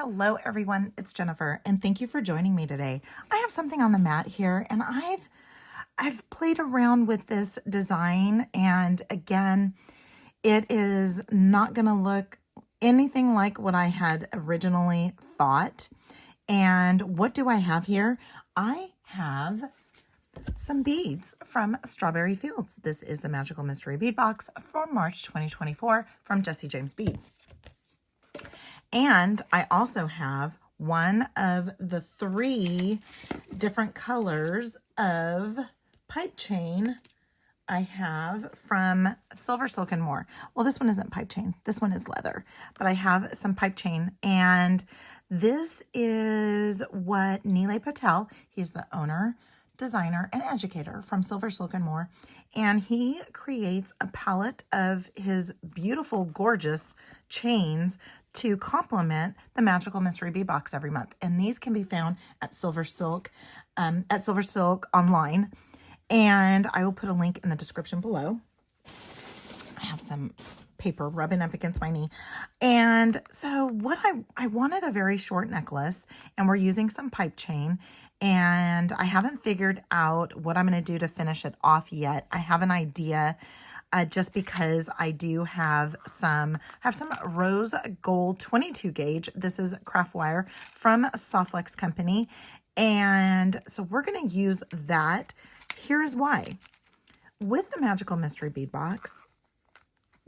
Hello everyone, it's Jennifer and thank you for joining me today. I have something on the mat here and I've played around with this design, and again, it is not going to look anything like what I had originally thought. And what do I have here? I have some beads from Strawberry Fields. This is the Magical Mystery Bead Box for March 2024 from Jesse James Beads. And I also have one of the 3 different colors of pipe chain I have from Silver Silk and More. Well, this one isn't pipe chain. This one is leather. But I have some pipe chain. And this is what Nilay Patel, he's the owner, designer, and educator from Silver Silk and More. And he creates a palette of his beautiful, gorgeous chains to complement the Magical Mystery Bead Box every month. And these can be found at Silver Silk online. And I will put a link in the description below. I have some paper rubbing up against my knee. And so what I wanted a very short necklace, and we're using some pipe chain, and I haven't figured out what I'm going to do to finish it off yet. I have an idea, just because I do have some rose gold 22 gauge. This is craftwire from Softflex Company. And so we're going to use that. Here's why. With the Magical Mystery Bead Box,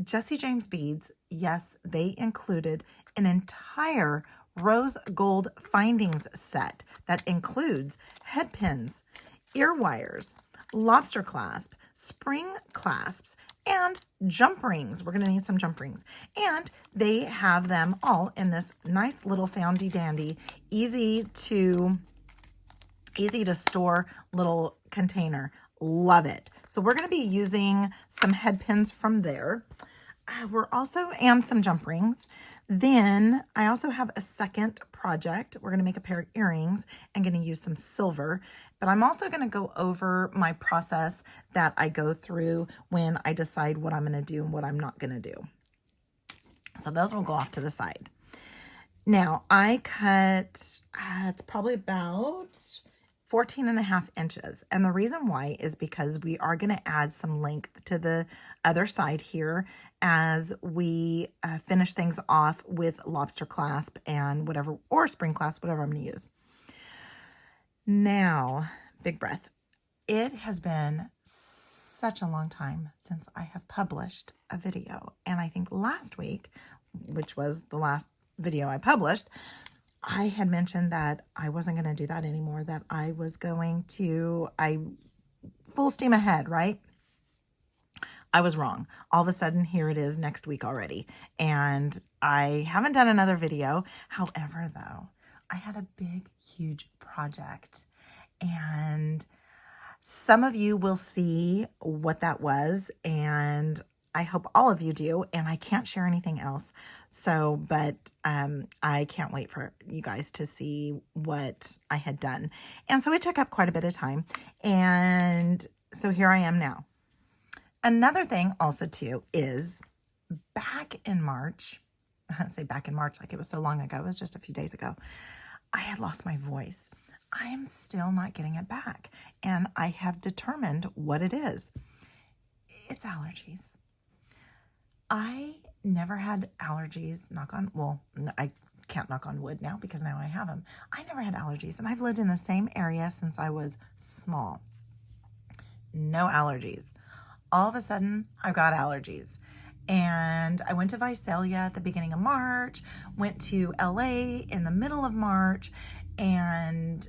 Jesse James Beads, yes, they included an entire rose gold findings set that includes head pins, ear wires, lobster clasp, spring clasps, and jump rings. We're going to need some jump rings. And they have them all in this nice little foundy dandy, easy to store little container. Love it. So we're going to be using some head pins from there. And some jump rings. Then I also have a second project. We're going to make a pair of earrings and going to use some silver. But I'm also going to go over my process that I go through when I decide what I'm going to do and what I'm not going to do. So those will go off to the side. Now I cut, it's probably about 14.5 inches. And the reason why is because we are going to add some length to the other side here as we finish things off with lobster clasp and whatever, or spring clasp, whatever I'm going to use. Now, big breath. It has been such a long time since I have published a video. And I think last week, which was the last video I published, I had mentioned that I wasn't going to do that anymore, that I was going to, full steam ahead, right? I was wrong. All of a sudden, here it is next week already. And I haven't done another video. However, though, I had a big, huge project. And some of you will see what that was. And I hope all of you do, and I can't share anything else. So, but I can't wait for you guys to see what I had done. And so it took up quite a bit of time. And so here I am now. Another thing also too is back in March, I say back in March like it was so long ago, it was just a few days ago, I had lost my voice. I am still not getting it back. And I have determined what it is. It's allergies. I never had allergies, I can't knock on wood now because now I have them. I never had allergies, and I've lived in the same area since I was small. No allergies. All of a sudden, I've got allergies. And I went to Visalia at the beginning of March, went to LA in the middle of March, and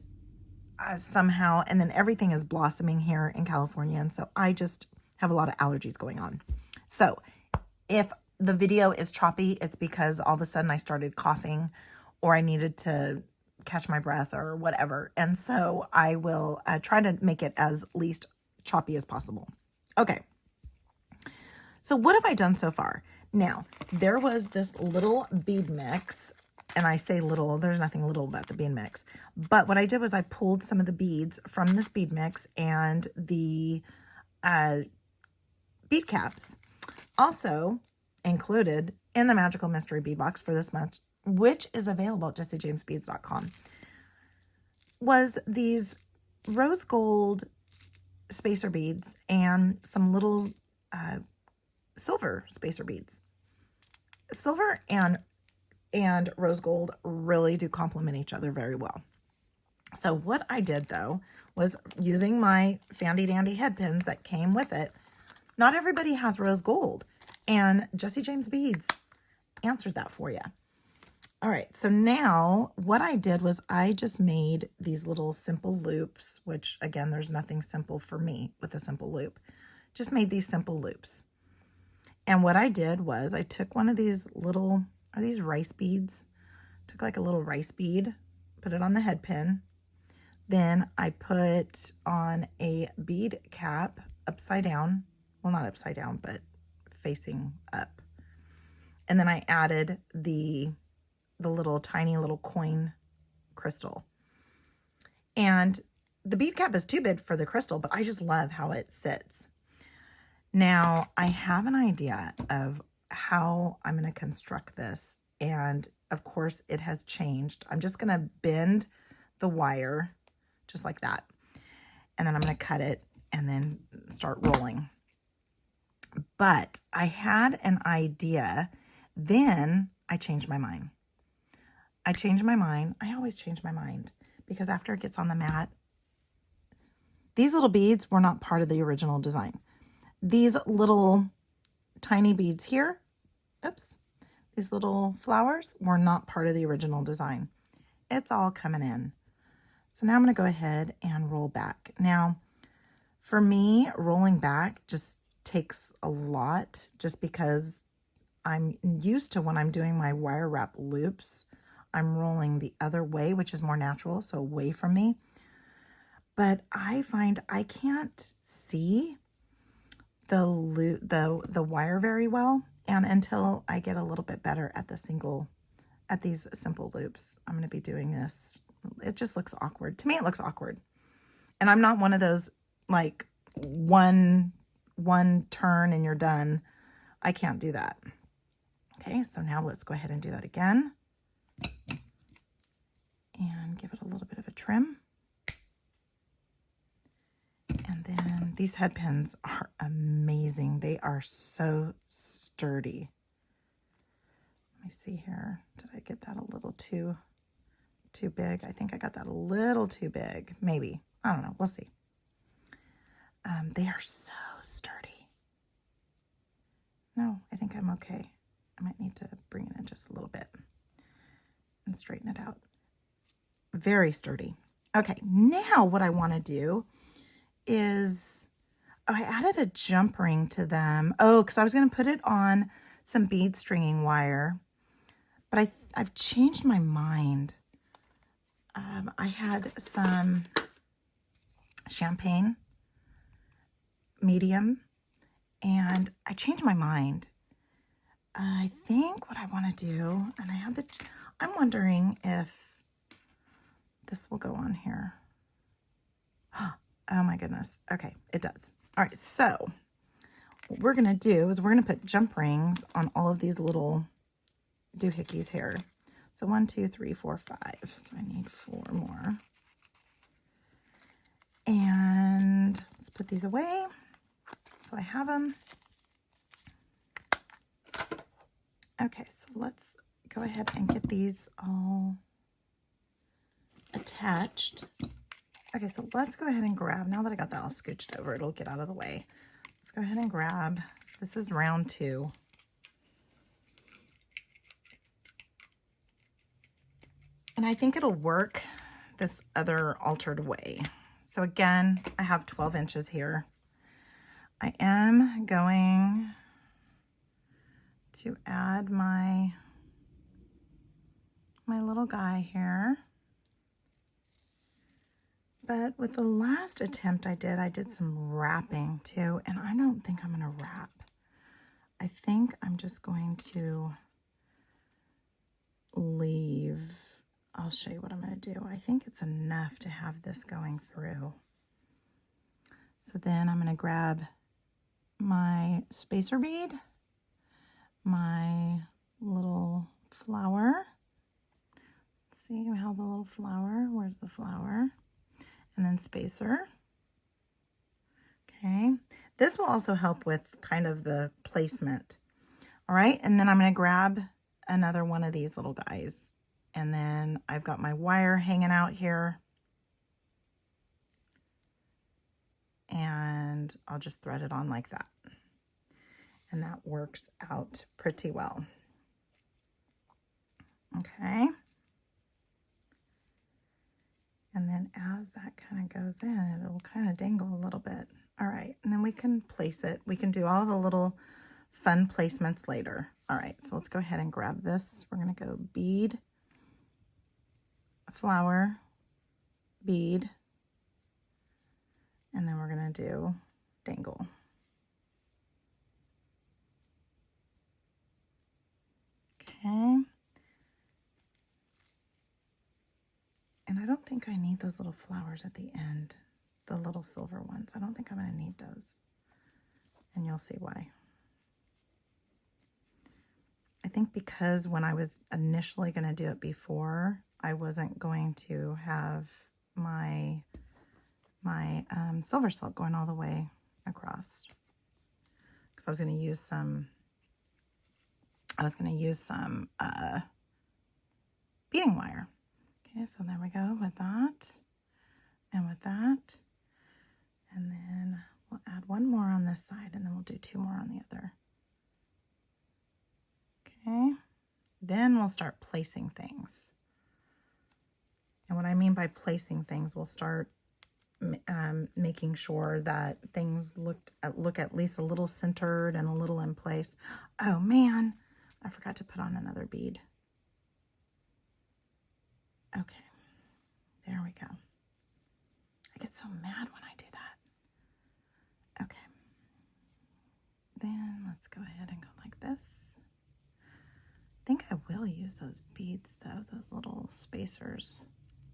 somehow, and then everything is blossoming here in California, and so I just have a lot of allergies going on. So if the video is choppy, it's because all of a sudden I started coughing or I needed to catch my breath or whatever. And so I will try to make it as least choppy as possible. Okay. So what have I done so far? Now, there was this little bead mix, and I say little, there's nothing little about the bead mix. But what I did was I pulled some of the beads from this bead mix and the bead caps. Also included in the Magical Mystery Bead Box for this month which is available at jessiejamesbeads.com, was these rose gold spacer beads and some little silver spacer beads. Silver and rose gold really do complement each other very well. So what I did though was using my Fandy Dandy head pins that came with it. Not everybody has rose gold, and Jessie James Beads answered that for you. All right, so now what I did was I just made these little simple loops, which again, there's nothing simple for me with a simple loop. Just made these simple loops. And what I did was I took one of these little, are these rice beads? Took like a little rice bead, put it on the head pin. Then I put on a bead cap upside down. Well, not upside down, but facing up. And then I added the little tiny little coin crystal. And the bead cap is too big for the crystal, but I just love how it sits. Now I have an idea of how I'm going to construct this. And of course it has changed. I'm just going to bend the wire just like that. And then I'm going to cut it and then start rolling. But I had an idea, then I changed my mind. I changed my mind. I always change my mind because after it gets on the mat, these little beads were not part of the original design. These little tiny beads here, oops, these little flowers were not part of the original design. It's all coming in. So now I'm going to go ahead and roll back. Now, for me, rolling back just takes a lot just because I'm used to when I'm doing my wire wrap loops, I'm rolling the other way, which is more natural, so away from me. But I find I can't see the wire very well, and until I get a little bit better at these simple loops, I'm going to be doing this. It just looks awkward. To me, it looks awkward. And I'm not one of those like one turn and you're done. I can't do that. Okay, so now let's go ahead and do that again. And give it a little bit of a trim. And then these head pins are amazing. They are so sturdy. Let me see here. Did I get that a little too big? I think I got that a little too big. Maybe. I don't know. We'll see. They are so sturdy. No, I think I'm okay. I might need to bring it in just a little bit and straighten it out. Very sturdy. Okay, now what I want to do is, I added a jump ring to them. Oh, because I was going to put it on some bead stringing wire, but I've changed my mind. I had some champagne medium, and I changed my mind. I think what I want to do, and I'm wondering if this will go on here. Oh my goodness. Okay, it does. All right, so what we're going to do is we're going to put jump rings on all of these little doohickeys here. So 1, 2, 3, 4, 5. So I need 4 more. And let's put these away. So I have them. Okay, so let's go ahead and get these all attached. Okay, so let's go ahead and grab, now that I got that all scooched over, it'll get out of the way. Let's go ahead and grab, this is round 2. And I think it'll work this other altered way. So again, I have 12 inches here. I am going to add my little guy here. But with the last attempt I did some wrapping too, and I don't think I'm going to wrap. I think I'm just going to leave. I'll show you what I'm going to do. I think it's enough to have this going through. So then I'm going to grab my spacer bead, my little flower, See how the little flower, where's the flower? And then spacer. Okay, this will also help with kind of the placement. All right, and then I'm going to grab another one of these little guys. And then I've got my wire hanging out here. And I'll just thread it on like that. And that works out pretty well. Okay. And then as that kind of goes in, it'll kind of dangle a little bit. All right, and then we can place it. We can do all the little fun placements later. All right, so let's go ahead and grab this. We're gonna go bead, flower, bead, and then we're gonna do dangle. Okay. And I don't think I need those little flowers at the end, the little silver ones. I don't think I'm going to need those. And you'll see why. I think because when I was initially going to do it before, I wasn't going to have my silver silk going all the way across. Because I was going to use some, beading wire. Okay, so there we go with that, and with that, and then we'll add one more on this side, and then we'll do two more on the other. Okay, then we'll start placing things. And what I mean by placing things, we'll start making sure that things look at least a little centered and a little in place. Oh man, I forgot to put on another bead. Okay, there we go. I get so mad when I do that. Okay, then let's go ahead and go like this. I think I will use those beads though, those little spacers.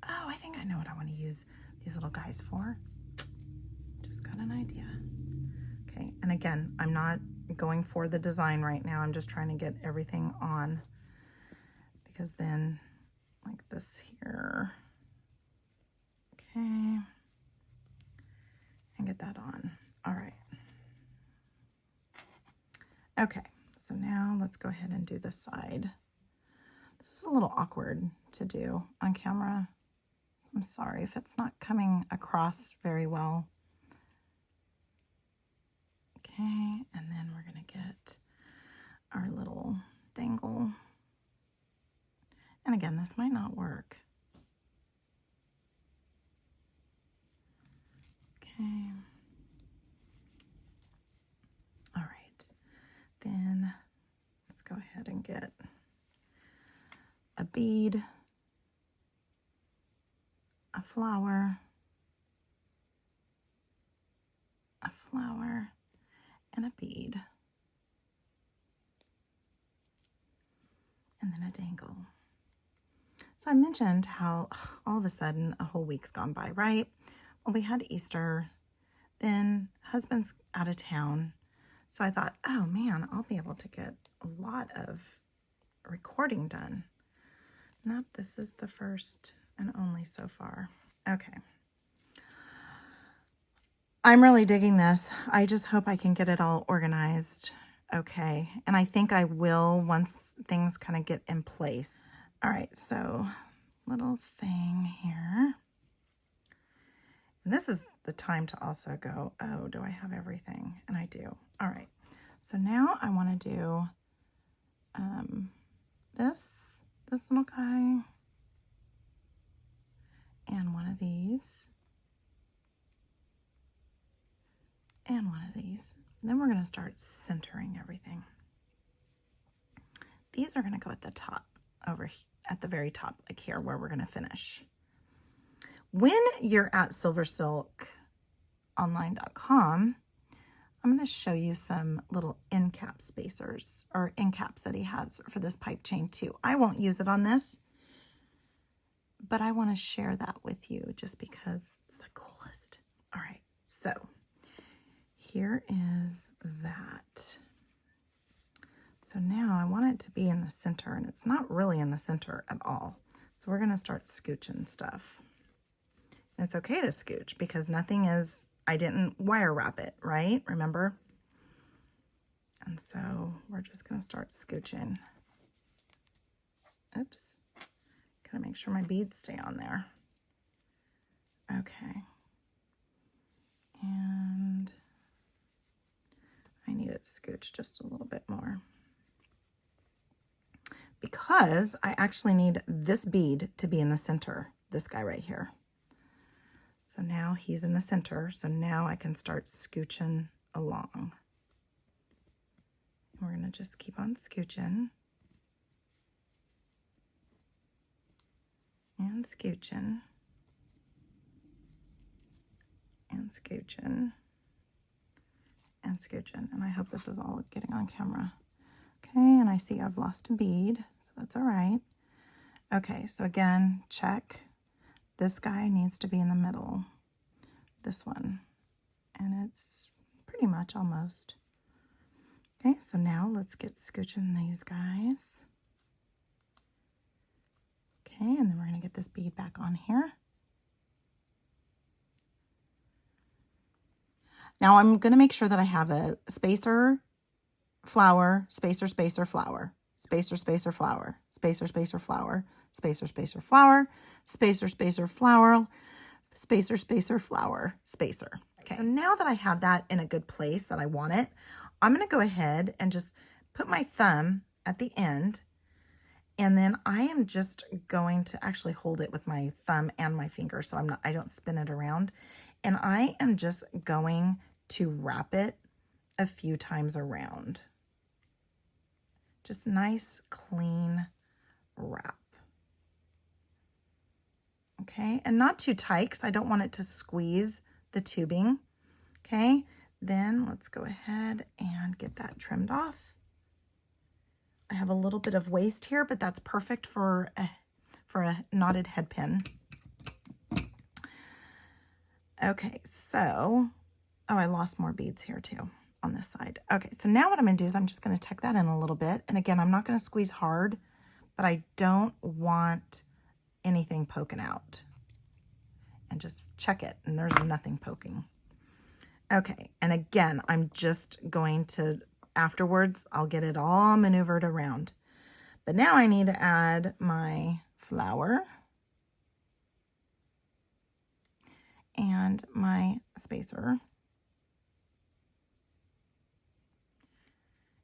Oh, I think I know what I want to use these little guys for. Just got an idea. Okay, and again, I'm not going for the design right now. I'm just trying to get everything on, because then like this here. Okay. And get that on. All right. Okay, so now let's go ahead and do this side. This is a little awkward to do on camera. So I'm sorry if it's not coming across very well. Okay, and then we're gonna get our little dangle. And again, this might not work. Okay. All right. Then let's go ahead and get a bead, a flower, and a bead. And then a dangle. So I mentioned how all of a sudden a whole week's gone by, right? Well, we had Easter, then husband's out of town. So I thought, oh man, I'll be able to get a lot of recording done. Nope, this is the first and only so far. Okay. I'm really digging this. I just hope I can get it all organized. Okay, and I think I will once things kind of get in place. All right, so little thing here. And this is the time to also go, oh, do I have everything? And I do. All right, so now I want to do this little guy and one of these and one of these. And then we're going to start centering everything. These are going to go at the top, over at the very top, like here where we're going to finish. When you're at silversilkonline.com, I'm going to show you some little end cap spacers or end caps that he has for this pipe chain too. I won't use it on this, but I want to share that with you just because it's the coolest. All right, so here is that. So now I want it to be in the center, and it's not really in the center at all. So So we're going to start scooching stuff. And it's okay to scooch because nothing is, I didn't wire wrap it, right? Remember? And so we're just going to start scooching. Oops. Gotta make sure my beads stay on there. Okay. And I need it scooched just a little bit more, because I actually need this bead to be in the center, this guy right here. So now he's in the center, so now I can start scooching along. We're going to just keep on scooching and scooching and scooching and scooching. And I hope this is all getting on camera. Okay, and I see I've lost a bead, so that's all right. Okay, so again, check. This guy needs to be in the middle, this one, and it's pretty much almost. Okay, so now let's get scooching these guys. Okay, and then we're going to get this bead back on here. Now I'm going to make sure that I have a spacer, flower, spacer, spacer, flower, spacer, spacer, flower, spacer, spacer, flower, spacer, spacer, flower, spacer, spacer, flower, spacer, spacer, flower, spacer. Okay, so now that I have that in a good place that I want it, I'm going to go ahead and just put my thumb at the end, and then I am just going to actually hold it with my thumb and my finger, so I don't spin it around, and I am just going to wrap it a few times around. Just nice, clean wrap. Okay, and not too tight because I don't want it to squeeze the tubing. Okay, then let's go ahead and get that trimmed off. I have a little bit of waste here, but that's perfect for a knotted head pin. Okay, so, oh, I lost more beads here too on this side. Okay, so now what I'm going to do is I'm just going to tuck that in a little bit. And again, I'm not going to squeeze hard, but I don't want anything poking out. And just check it, and there's nothing poking. Okay, and again, I'm just going to, afterwards, I'll get it all maneuvered around. But now I need to add my flower and my spacer.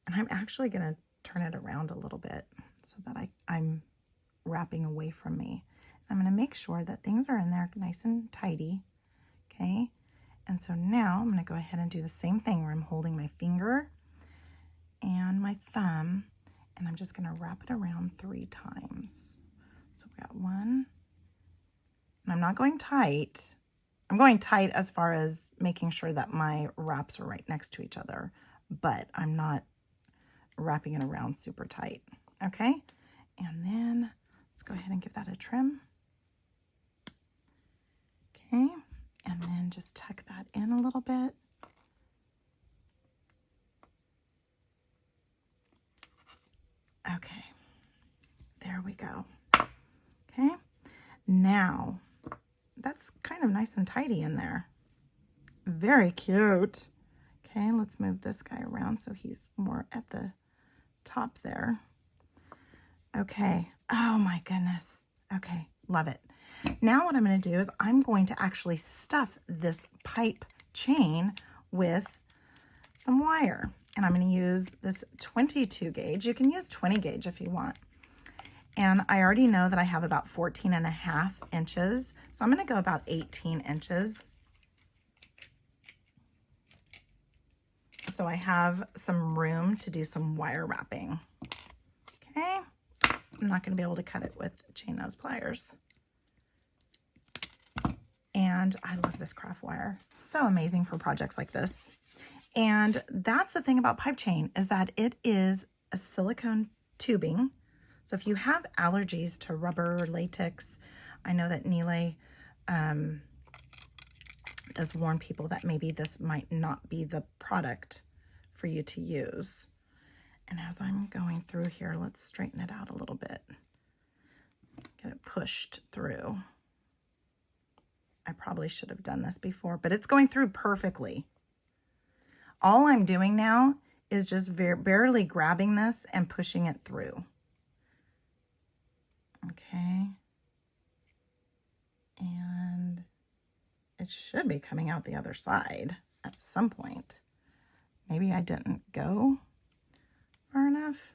And I'm actually going to turn it around a little bit so that I'm wrapping away from me. I'm going to make sure that things are in there nice and tidy. Okay. And so now I'm going to go ahead and do the same thing where I'm holding my finger and my thumb, and I'm just going to wrap it around 3 times. So we got 1, and I'm not going tight. I'm going tight as far as making sure that my wraps are right next to each other, but I'm not wrapping it around super tight. Okay. And then let's go ahead and give that a trim. Okay. And then just tuck that in a little bit. Okay, there we go. Okay, now that's kind of nice and tidy in there. Very cute. Okay, let's move this guy around so he's more at the top there. Okay, oh my goodness. Okay, love it. Now what I'm going to do is I'm going to actually stuff this pipe chain with some wire. And I'm going to use this 22 gauge. You can use 20 gauge if you want. And I already know that I have about 14.5 inches. So I'm going to go about 18 inches. So I have some room to do some wire wrapping. Okay. I'm not going to be able to cut it with chain nose pliers. And I love this craft wire. So amazing for projects like this. And that's the thing about pipe chain, is that it is a silicone tubing. So if you have allergies to rubber or latex, I know that Nile does warn people that maybe this might not be the product for you to use. And as I'm going through here, let's straighten it out a little bit. get it pushed through. I probably should have done this before, but it's going through perfectly. All I'm doing now is just barely grabbing this and pushing it through. Okay. And it should be coming out the other side at some point. Maybe I didn't go far enough.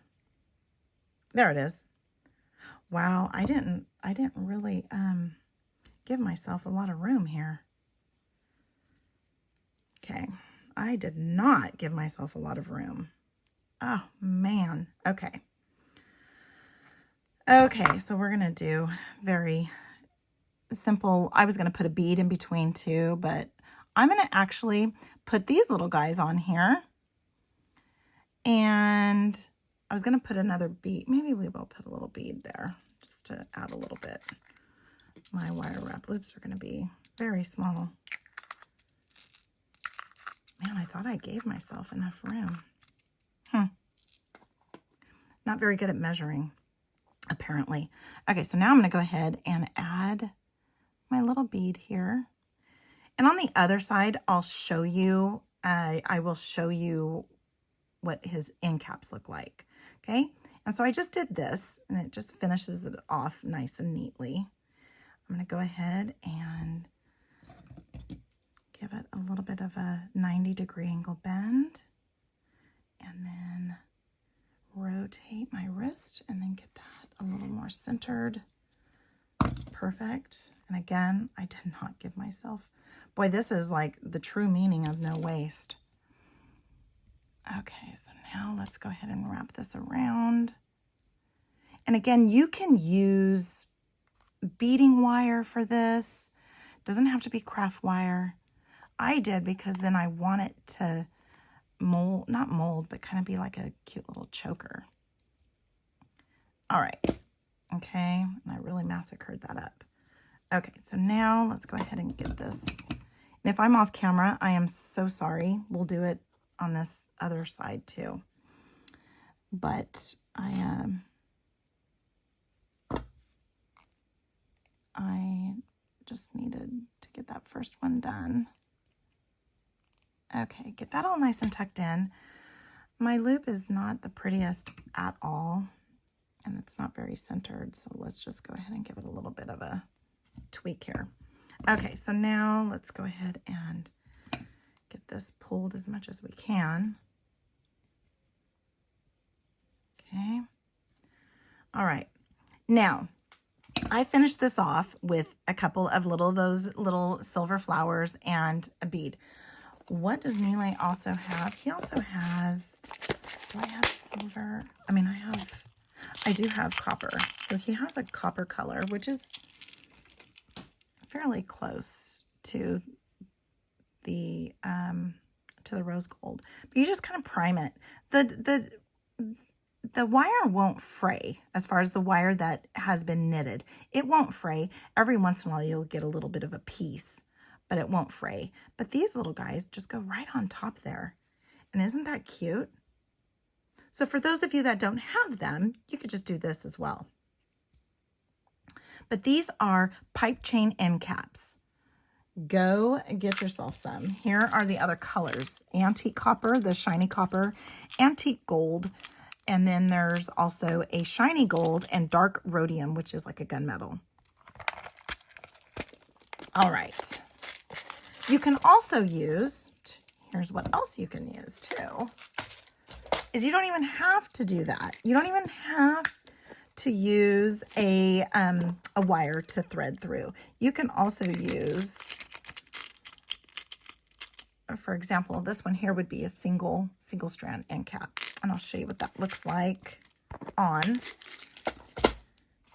There it is. Wow, I didn't really give myself a lot of room here. Okay, I did not give myself a lot of room. Oh man. Okay. Okay, so we're gonna do very simple. I was gonna put a bead in between too, but I'm gonna actually put these little guys on here. And I was gonna put another bead. Maybe we will put a little bead there just to add a little bit. My wire wrap loops are gonna be very small. Man, I thought I gave myself enough room. Not very good at measuring, apparently. Okay, so now I'm gonna go ahead and add my little bead here. And on the other side, I'll show you, I will show you what his end caps look like, okay? And so I just did this, and it just finishes it off nice and neatly. I'm gonna go ahead and give it a little bit of a 90-degree angle bend, and then rotate my wrist, and then get that a little more centered. Perfect. And again, I did not give myself, boy, this is like the true meaning of no waste. Okay, so now let's go ahead and wrap this around. And again, you can use beading wire for this. Doesn't have to be craft wire. I did because then I want it to mold, not mold, but kind of be like a cute little choker. All right, okay, and I really massacred that up. Okay, so now let's go ahead and get this. And if I'm off camera, I am so sorry. We'll do it on this other side too. But I just needed to get that first one done. Okay, get that all nice and tucked in. My loop is not the prettiest at all, and it's not very centered, so let's just go ahead and give it a little bit of a tweak here. Okay, so now let's go ahead and get this pulled as much as we can. Okay. All right. Now, I finished this off with a couple of those little silver flowers and a bead. What does Nile also have? He also has, do I have silver? I mean, I do have copper. So he has a copper color, which is fairly close to the rose gold. But you just kind of prime it. The wire won't fray as far as the wire that has been knitted. It won't fray. Every once in a while you'll get a little bit of a piece, but it won't fray. But these little guys just go right on top there. And isn't that cute? So for those of you that don't have them, you could just do this as well. But these are pipe chain end caps. Go get yourself some. Here are the other colors. Antique copper, the shiny copper, antique gold, and then there's also a shiny gold and dark rhodium, which is like a gunmetal. All right. You can also use, here's what else you can use too, is you don't even have to do that. You don't even have to use a wire to thread through. You can also use, for example, this one here would be a single strand end cap. And I'll show you what that looks like on,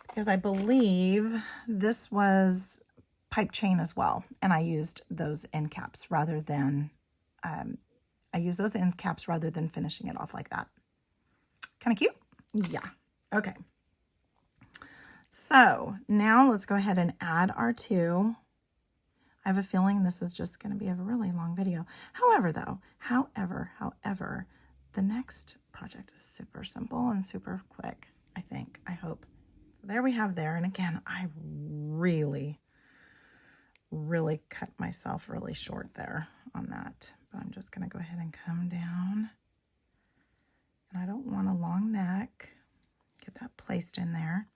because I believe this was pipe chain as well. And I used those end caps rather than, finishing it off like that. Kind of cute? Yeah. Okay. So now let's go ahead and add our two. I have a feeling this is just going to be a really long video. However, the next project is super simple and super quick, I think. I hope. So there we have there. And again, I really cut myself really short there on that. But I'm just going to go ahead and come down. And I don't want a long neck. Get that placed in there.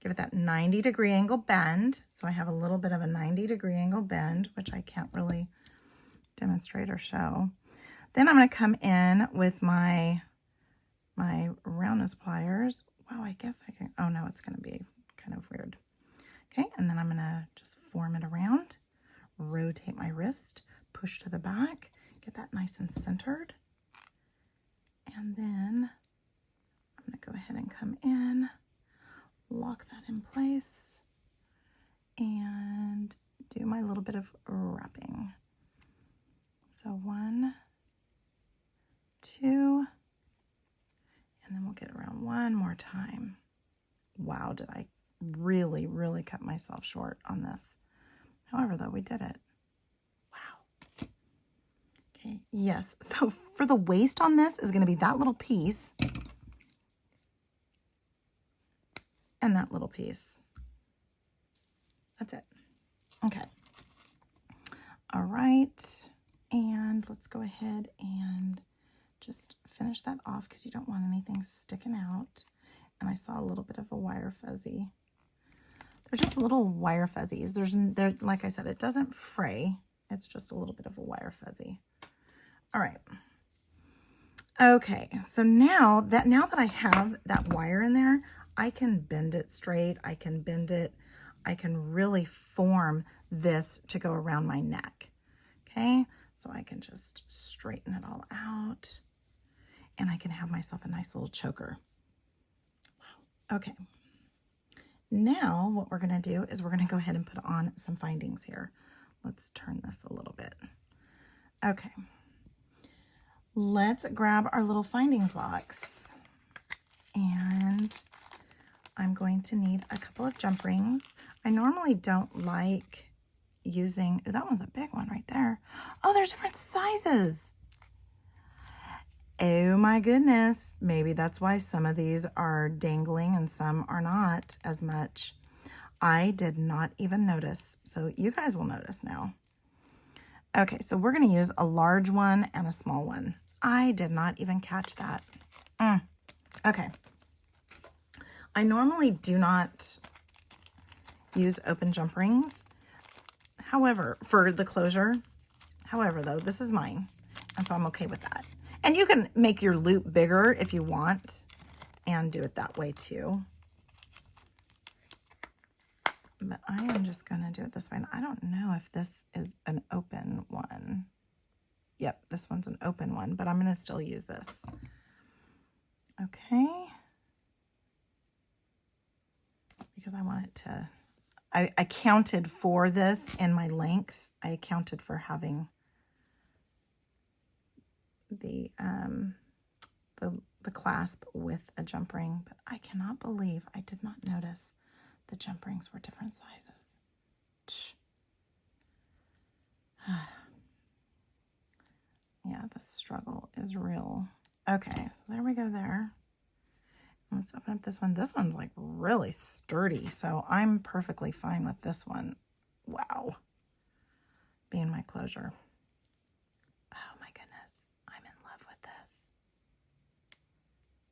Give it that 90-degree angle bend. So I have a little bit of a 90-degree angle bend, which I can't really demonstrate or show. Then I'm going to come in with my roundness pliers. Wow, I guess I can, oh no, it's going to be kind of weird. Okay, and then I'm going to just form it around, rotate my wrist, push to the back, get that nice and centered. And then I'm going to go ahead and come in, lock that in place, and do my little bit of wrapping. So 1, 2, and then we'll get around one more time. Wow, did I really cut myself short on this. However, though, we did it. Wow. Okay, yes, so for the waist on this is going to be that little piece and that little piece. That's it. Okay. All right. And let's go ahead and just finish that off because you don't want anything sticking out. And I saw a little bit of a wire fuzzy. They're just little wire fuzzies. They're like I said, it doesn't fray. It's just a little bit of a wire fuzzy. All right. Okay, so now that I have that wire in there, I can bend it straight. I can bend it. I can really form this to go around my neck. Okay, so I can just straighten it all out and I can have myself a nice little choker. Wow. Okay. Now what we're going to do is we're going to go ahead and put on some findings here. Let's turn this a little bit. Okay. Let's grab our little findings box. And I'm going to need a couple of jump rings. I normally don't like using, oh, that one's a big one right there. Oh, there's different sizes. Oh my goodness. Maybe that's why some of these are dangling and some are not as much. I did not even notice. So you guys will notice now. Okay, so we're going to use a large one and a small one. I did not even catch that. Okay. I normally do not use open jump rings. However, for the closure, however, though, this is mine. And so I'm okay with that. And you can make your loop bigger if you want and do it that way too. But I am just going to do it this way. And I don't know if this is an open one. Yep, this one's an open one, but I'm going to still use this. Okay. Because I want it to, I counted for this in my length. I accounted for having the clasp with a jump ring, but I cannot believe I did not notice the jump rings were different sizes. Yeah, the struggle is real. Okay, so there we go there. Let's open up this one. This one's like really sturdy, so I'm perfectly fine with this one. Wow. Being my closure. Oh my goodness. I'm in love with this.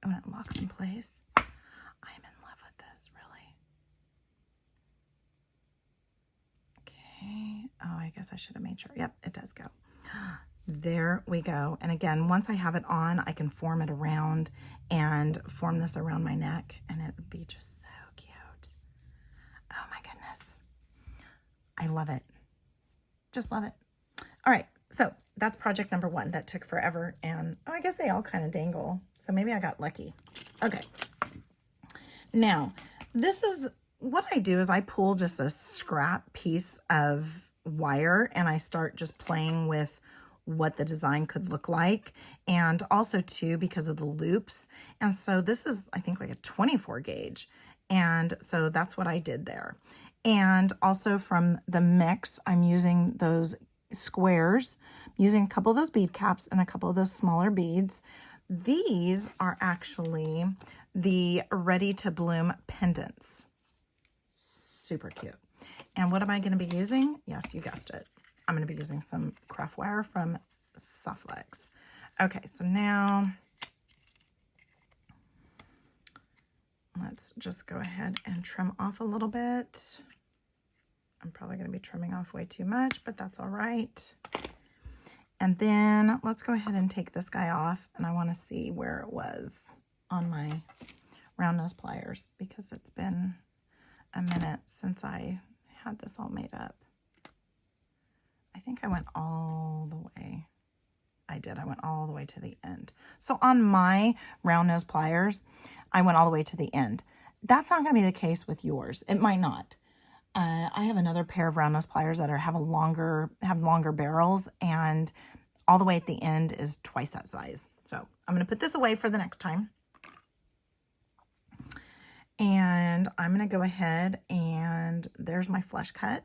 When it locks in place, I'm in love with this, really. Okay. Oh, I guess I should have made sure. Yep, it does go. There we go. And again, once I have it on, I can form it around and form this around my neck, and it would be just so cute. Oh my goodness. I love it. Just love it. All right. So that's project number one. That took forever. And oh, I guess they all kind of dangle. So maybe I got lucky. Okay. Now, this is what I do is I pull just a scrap piece of wire and I start just playing with what the design could look like, and also too because of the loops. And so this is, I think, like a 24 gauge, and so that's what I did there. And also from the mix, I'm using those squares, I'm using a couple of those bead caps and a couple of those smaller beads. These are actually the Ready to Bloom pendants. super cute. And what am I going to be using? Yes, you guessed it. I'm going to be using some craftwire from Softlex. Okay, so now let's just go ahead and trim off a little bit. I'm probably going to be trimming off way too much, but that's all right. And then let's go ahead and take this guy off, and I want to see where it was on my round nose pliers because it's been a minute since I had this all made up. I think I went all the way. I did. I went all the way to the end. So on my round nose pliers, I went all the way to the end. That's not going to be the case with yours. It might not. I have another pair of round nose pliers that have longer barrels, and all the way at the end is twice that size. So I'm going to put this away for the next time. And I'm going to go ahead and there's my flush cut.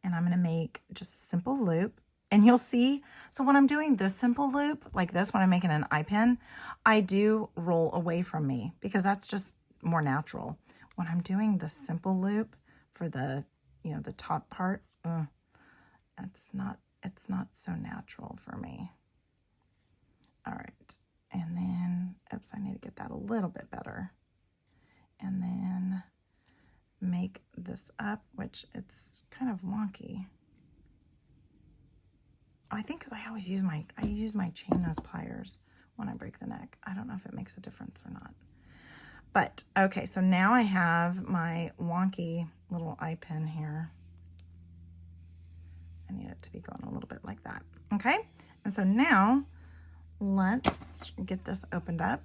And I'm going to make just a simple loop. And you'll see, so when I'm doing this simple loop, like this, when I'm making an eye pin, I do roll away from me because that's just more natural. When I'm doing the simple loop for the, you know, the top part, it's not so natural for me. All right. And then, oops, I need to get that a little bit better. And then make this up, which it's kind of wonky. I think because I always use my chain nose pliers when I break the neck. I don't know if it makes a difference or not. But okay, so now I have my wonky little eye pin here. I need it to be going a little bit like that. Okay, and so now let's get this opened up.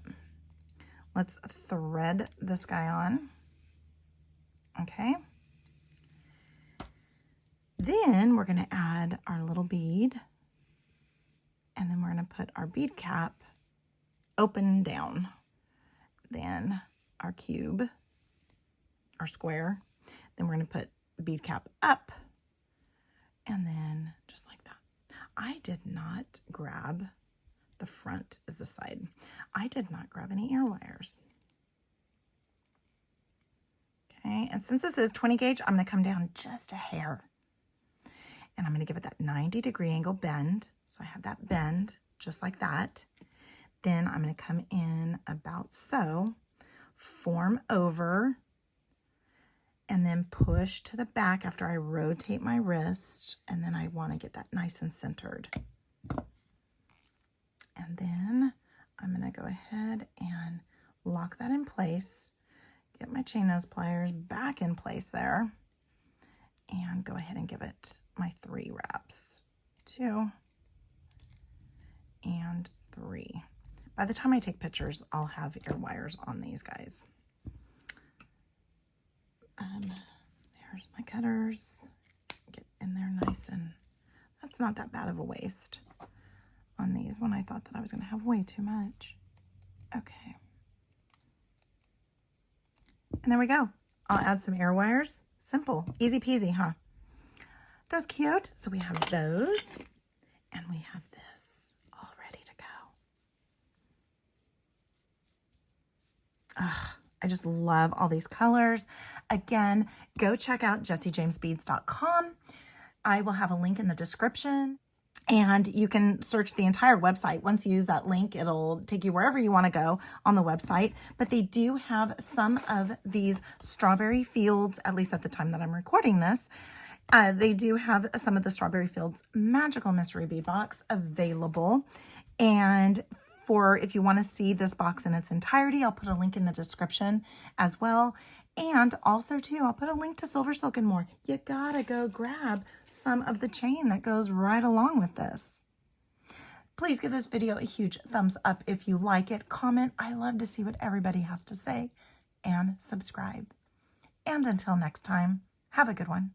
Let's thread this guy on. Okay. Then we're going to add our little bead. And then we're going to put our bead cap open down. Then our cube, our square. Then we're going to put bead cap up. And then just like that. I did not grab, the front is the side. I did not grab any ear wires. Okay, and since this is 20 gauge, I'm going to come down just a hair. And I'm going to give it that 90-degree angle bend. So I have that bend just like that. Then I'm going to come in about so, form over, and then push to the back after I rotate my wrist. And then I want to get that nice and centered. And then I'm going to go ahead and lock that in place. Get my chain nose pliers back in place there. And go ahead and give it my 3 wraps. 2 and 3. By the time I take pictures, I'll have ear wires on these guys. There's my cutters. Get in there nice, and that's not that bad of a waste on these when I thought that I was going to have way too much. Okay. And there we go. I'll add some ear wires. Simple, easy peasy, huh? Those cute. So we have those, and we have this all ready to go. I just love all these colors. Again, go check out jessiejamesbeads.com. I will have a link in the description, and you can search the entire website. Once you use that link, it'll take you wherever you want to go on the website. But they do have some of these strawberry fields, at least at the time that I'm recording this. They do have some of the Strawberry Fields Magical Mystery Bead Box available. And for if you want to see this box in its entirety, I'll put a link in the description as well. And also too, I'll put a link to Silver Silk and more. You gotta go grab some of the chain that goes right along with this. Please give this video a huge thumbs up if you like it. Comment. I love to see what everybody has to say. And subscribe. And until next time, have a good one.